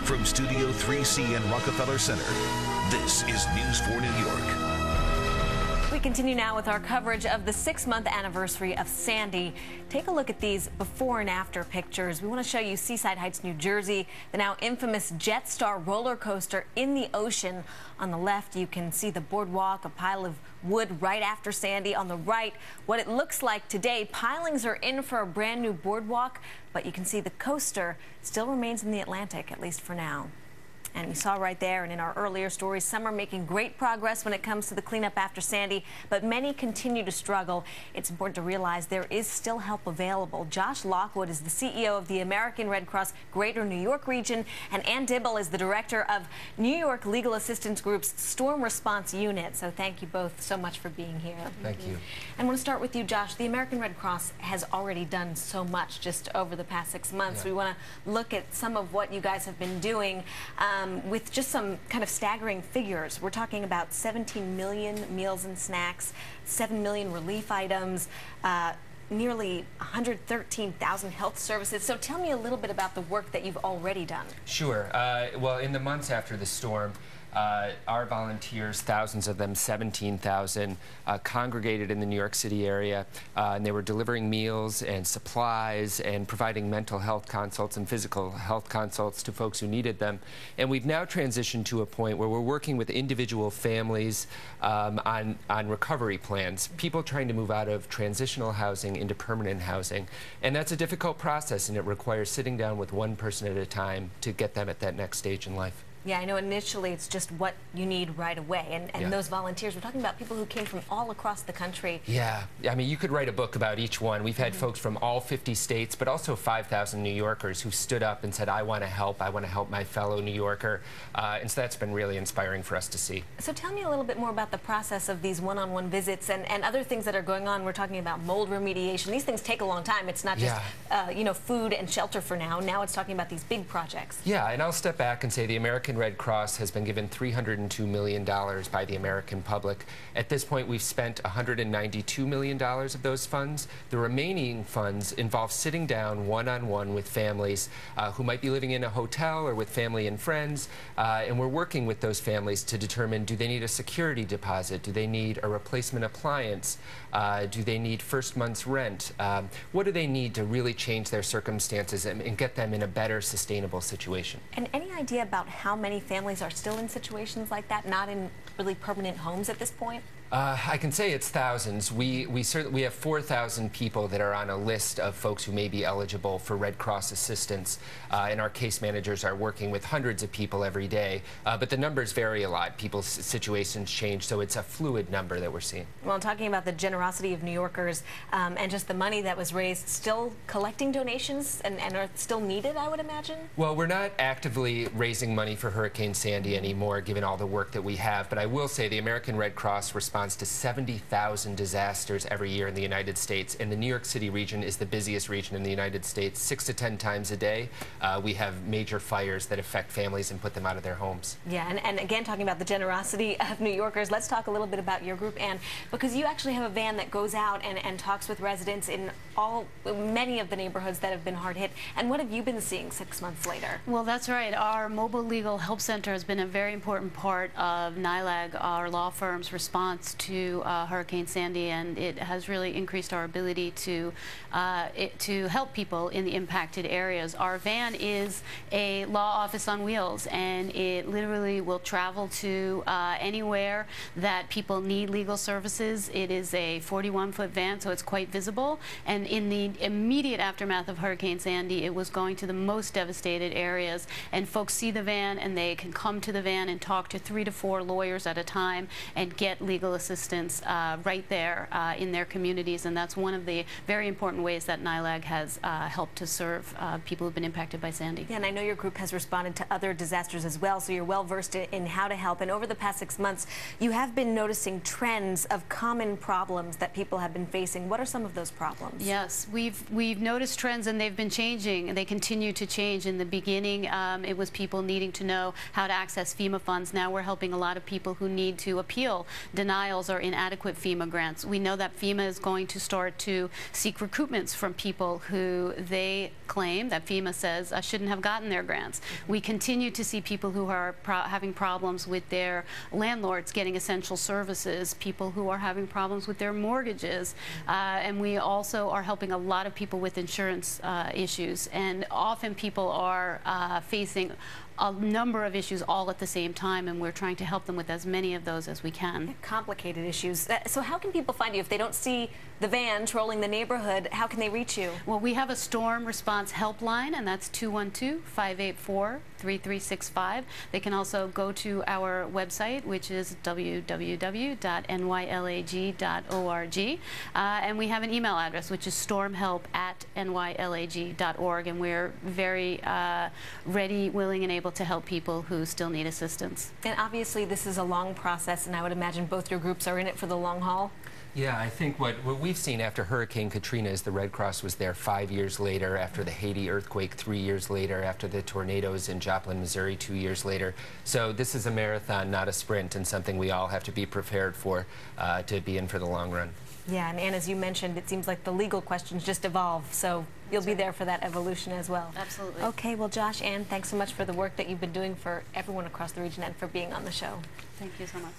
From Studio 3C in Rockefeller Center, this is News 4 New York. We continue now with our coverage of the 6-month anniversary of Sandy. Take a look at these before and after pictures. We want to show you Seaside Heights, New Jersey, the now infamous Jetstar roller coaster in the ocean. On the left, you can see the boardwalk, a pile of wood right after Sandy. On the right, what it looks like today. Pilings are in for a brand new boardwalk, but you can see the coaster still remains in the Atlantic, at least for now. And we saw right there and in our earlier stories, some are making great progress when it comes to the cleanup after Sandy, but many continue to struggle. It's important to realize there is still help available. Josh Lockwood is the CEO of the American Red Cross Greater New York region, and Dibble is the director of New York Legal Assistance Group's Storm Response Unit. So thank you both so much for being here. Thank you. I want to start with you, Josh. The American Red Cross has already done so much just over the past 6 months. Yeah. We want to look at some of what you guys have been doing. With just some kind of staggering figures. We're talking about 17 million meals and snacks, 7 million relief items, nearly 113,000 health services. So tell me a little bit about the work that you've already done. Sure. Well, in the months after the storm, our volunteers, thousands of them, 17,000, congregated in the New York City area, and they were delivering meals and supplies and providing mental health consults and physical health consults to folks who needed them. And we've now transitioned to a point where we're working with individual families on recovery plans, people trying to move out of transitional housing into permanent housing. And that's a difficult process, and it requires sitting down with one person at a time to get them at that next stage in life. Yeah, I know initially it's just what you need right away. And those volunteers, we're talking about people who came from all across the country. Yeah, I mean, you could write a book about each one. We've had folks from all 50 states, but also 5,000 New Yorkers who stood up and said, I want to help my fellow New Yorker. And so that's been really inspiring for us to see. So tell me a little bit more about the process of these one-on-one visits and other things that are going on. We're talking about mold remediation. These things take a long time. It's not just, you know, food and shelter for now. Now it's talking about these big projects. Yeah, and I'll step back and say the American Red Cross has been given $302 million by the American public. At this point, we've spent $192 million of those funds. The remaining funds involve sitting down one-on-one with families who might be living in a hotel or with family and friends, and we're working with those families to determine, do they need a security deposit? Do they need a replacement appliance? Do they need first month's rent? What do they need to really change their circumstances and get them in a better, sustainable situation? And any idea about how many families are still in situations like that, not in really permanent homes at this point? I can say it's thousands. We have 4,000 people that are on a list of folks who may be eligible for Red Cross assistance, and our case managers are working with hundreds of people every day. But the numbers vary a lot. People's situations change, so it's a fluid number that we're seeing. Well, talking about the generosity of New Yorkers and just the money that was raised, still collecting donations and are still needed, I would imagine? Well, we're not actively raising money for Hurricane Sandy anymore, given all the work that we have. But I will say the American Red Cross responds to 70,000 disasters every year in the United States, and the New York City region is the busiest region in the United States. 6 to 10 times a day, we have major fires that affect families and put them out of their homes. Yeah, and again, talking about the generosity of New Yorkers, let's talk a little bit about your group, Anne, because you actually have a van that goes out and talks with residents in many of the neighborhoods that have been hard hit. And what have you been seeing 6 months later? Well, that's right. Our mobile legal help center has been a very important part of NYLAG, our law firm's response to Hurricane Sandy, and it has really increased our ability to help people in the impacted areas. Our van is a law office on wheels, and it literally will travel to anywhere that people need legal services. It is a 41-foot van, so it's quite visible. And in the immediate aftermath of Hurricane Sandy, it was going to the most devastated areas, and folks see the van and they can come to the van and talk to 3 to 4 lawyers at a time and get legal assistance right there in their communities. And that's one of the very important ways that NYLAG has helped to serve people who've been impacted by Sandy. Yeah, and I know your group has responded to other disasters as well, so you're well versed in how to help. And over the past 6 months, you have been noticing trends of common problems that people have been facing. What are some of those problems? Yes, we've noticed trends, and they've been changing, and they continue to change. In the beginning, it was people needing to know how to access FEMA funds. Now we're helping a lot of people who need to appeal denied denials or inadequate FEMA grants. We know that FEMA is going to start to seek recoupments from people who they claim that FEMA says shouldn't have gotten their grants. We continue to see people who are having problems with their landlords getting essential services, people who are having problems with their mortgages, and we also are helping a lot of people with insurance issues. And often people are facing a number of issues all at the same time, and we're trying to help them with as many of those as we can. Complicated issues. So how can people find you if they don't see the van trolling the neighborhood? How can they reach you? Well, we have a storm response helpline, and that's 212-584-3365. They can also go to our website, which is www.nylag.org, and we have an email address, which is stormhelp@nylag.org, and we're very ready, willing, and able to help people who still need assistance. And obviously this is a long process, and I would imagine both your groups are in it for the long haul. Yeah, I think what we've seen after Hurricane Katrina is the Red Cross was there 5 years later, after the Haiti earthquake 3 years later, after the tornadoes in Joplin, Missouri 2 years later. So this is a marathon, not a sprint, and something we all have to be prepared for to be in for the long run. Yeah, and as you mentioned, it seems like the legal questions just evolve, so you'll be there for that evolution as well. Absolutely. Okay, well, Josh, Ann, thanks so much for the work that you've been doing for everyone across the region and for being on the show. Thank you so much.